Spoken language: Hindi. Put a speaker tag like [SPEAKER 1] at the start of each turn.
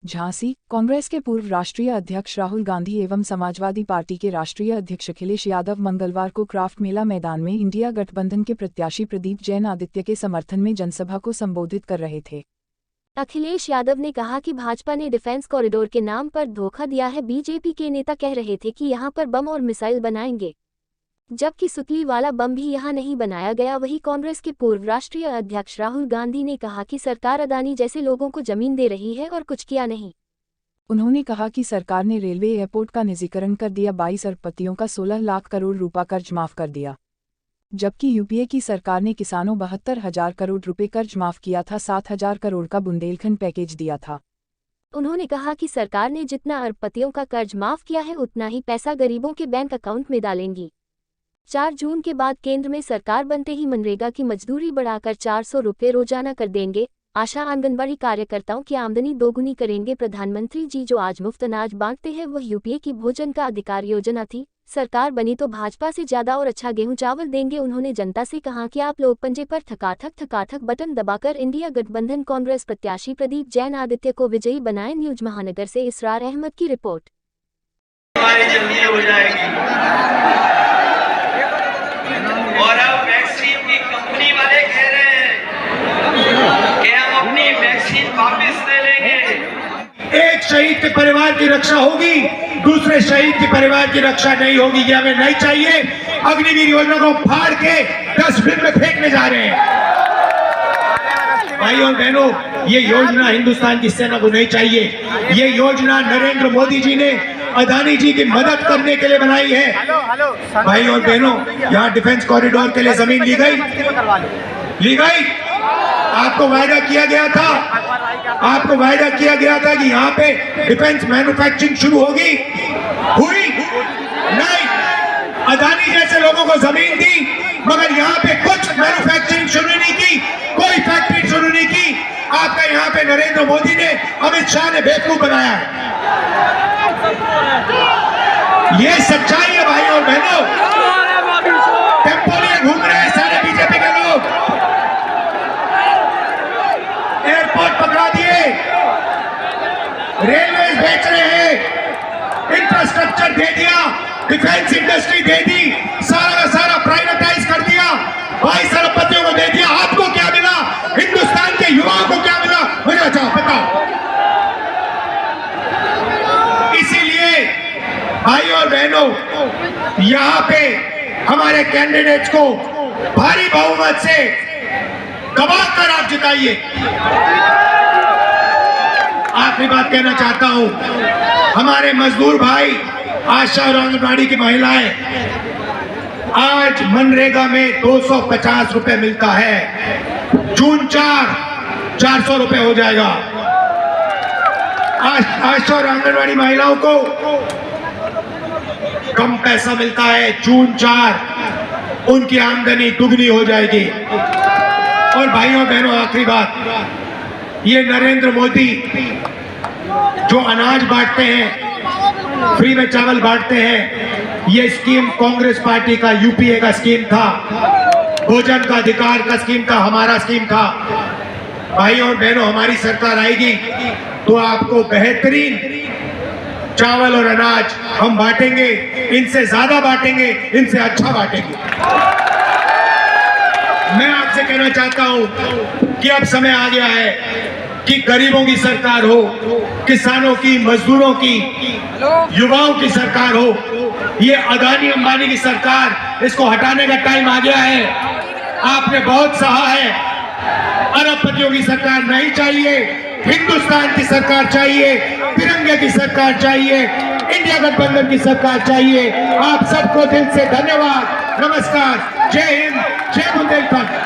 [SPEAKER 1] झांसी। कांग्रेस के पूर्व राष्ट्रीय अध्यक्ष राहुल गांधी एवं समाजवादी पार्टी के राष्ट्रीय अध्यक्ष अखिलेश यादव मंगलवार को क्राफ्ट मेला मैदान में इंडिया गठबंधन के प्रत्याशी प्रदीप जैन आदित्य के समर्थन में जनसभा को संबोधित कर रहे थे।
[SPEAKER 2] अखिलेश यादव ने कहा कि भाजपा ने डिफेंस कॉरिडोर के नाम पर धोखा दिया है। बीजेपी के नेता कह रहे थे कि यहां पर बम और मिसाइल बनाएंगे, जबकि सुतली वाला बम भी यहां नहीं बनाया गया। वहीं कांग्रेस के पूर्व राष्ट्रीय अध्यक्ष राहुल गांधी ने कहा कि सरकार अदानी जैसे लोगों को जमीन दे रही है और कुछ किया नहीं।
[SPEAKER 1] उन्होंने कहा कि सरकार ने रेलवे एयरपोर्ट का निजीकरण कर दिया, 22 अरबपतियों का 16 लाख करोड़ रुपए कर्ज माफ कर दिया, जबकि यूपीए की सरकार ने किसानों 72,000 करोड़ रुपए कर्ज माफ किया था, 7,000 करोड़ का बुंदेलखंड पैकेज दिया था।
[SPEAKER 2] उन्होंने कहा कि सरकार ने जितना अरबपतियों का कर्ज माफ किया है उतना ही पैसा गरीबों के बैंक अकाउंट में डालेंगी। 4 जून के बाद केंद्र में सरकार बनते ही मनरेगा की मजदूरी बढ़ाकर 400 रुपये रोजाना कर देंगे। आशा आंगनबाड़ी कार्यकर्ताओं की आमदनी दोगुनी करेंगे। प्रधानमंत्री जी जो आज मुफ्त अनाज बांटते हैं वह यूपीए की भोजन का अधिकार योजना थी। सरकार बनी तो भाजपा से ज्यादा और अच्छा गेहूं चावल देंगे। उन्होंने जनता से कहा कि आप लोग पंजे पर थकाथक बटन दबाकर इंडिया गठबंधन कांग्रेस प्रत्याशी प्रदीप जैन आदित्य को विजयी बनाएं। न्यूज महानगर से इसरार अहमद की रिपोर्ट।
[SPEAKER 3] हो जाएगी और अब वैक्सीन की कंपनी वाले कह रहे हैं कि हम अपनी वैक्सीन वापस ले लेंगे।
[SPEAKER 4] एक शहीद के परिवार की रक्षा होगी, दूसरे शहीद के परिवार की रक्षा नहीं होगी। ये हमें नहीं चाहिए। अग्निवीर योजना को फाड़ के डस्टबिन में फेंकने जा रहे हैं। भाई और बहनों, ये योजना हिंदुस्तान की सेना को नहीं चाहिए। ये योजना नरेंद्र मोदी जी ने अदानी जी की मदद करने के लिए बनाई है। भाई और बहनों, यहाँ डिफेंस कॉरिडोर के लिए जमीन ली गई। आपको वायदा किया गया था कि यहाँ पे डिफेंस मैन्युफैक्चरिंग शुरू होगी, हुई नहीं। अदानी जैसे लोगों को जमीन दी मगर यहाँ पे कुछ मैन्युफैक्चरिंग शुरू नहीं की, कोई फैक्ट्री शुरू नहीं की। आपका यहाँ पे नरेंद्र मोदी ने, अमित शाह ने बेवकूफ बनाया है। ये सच्चाई है भाई और बहनों। टेम्पो लिए घूम रहे हैं सारे बीजेपी के लोग। एयरपोर्ट पकड़ा दिए, रेलवे बेच रहे हैं, इंफ्रास्ट्रक्चर दे दिया, डिफेंस इंडस्ट्री दे दी, सारा का सारा प्राइवेटाइज कर दिया, 22 अरबपतियों को दे दिया। आपको क्या मिला? हिंदुस्तान के युवाओं को क्या मिला? मुझे अच्छा बताओ। इसीलिए भाई और बहनों, यहाँ पे हमारे कैंडिडेट्स को भारी बहुमत से दबा कर आप जिताइए। आखिरी बात कहना चाहता हूं, हमारे मजदूर भाई, आशा और आंगनबाड़ी की महिलाएं, आज मनरेगा में 250 रुपए मिलता है। जून 400 रुपए हो जाएगा। आशा और आंगनबाड़ी महिलाओं को कम पैसा मिलता है। जून 4 उनकी आमदनी दुगनी हो जाएगी। और भाइयों बहनों, आखिरी बात, ये नरेंद्र मोदी जो अनाज बांटते हैं, फ्री में चावल बांटते हैं, ये स्कीम कांग्रेस पार्टी का, यूपीए का स्कीम था। भोजन का अधिकार का स्कीम था, हमारा स्कीम था। भाइयों और बहनों, हमारी सरकार आएगी तो आपको बेहतरीन चावल और अनाज हम बांटेंगे। इनसे ज्यादा बांटेंगे, इनसे अच्छा बांटेंगे। मैं आपसे कहना चाहता हूं कि अब समय आ गया है कि गरीबों की सरकार हो, किसानों की, मजदूरों की, युवाओं की सरकार हो। ये अदानी अंबानी की सरकार, इसको हटाने का टाइम आ गया है। आपने बहुत सहा है। अरबपतियों की सरकार नहीं चाहिए, हिंदुस्तान की सरकार चाहिए, तिरंगे की सरकार चाहिए, इंडिया गठबंधन की सरकार चाहिए। आप सबको दिल से धन्यवाद, नमस्कार, जय हिंद, जय बुंदेलखंड।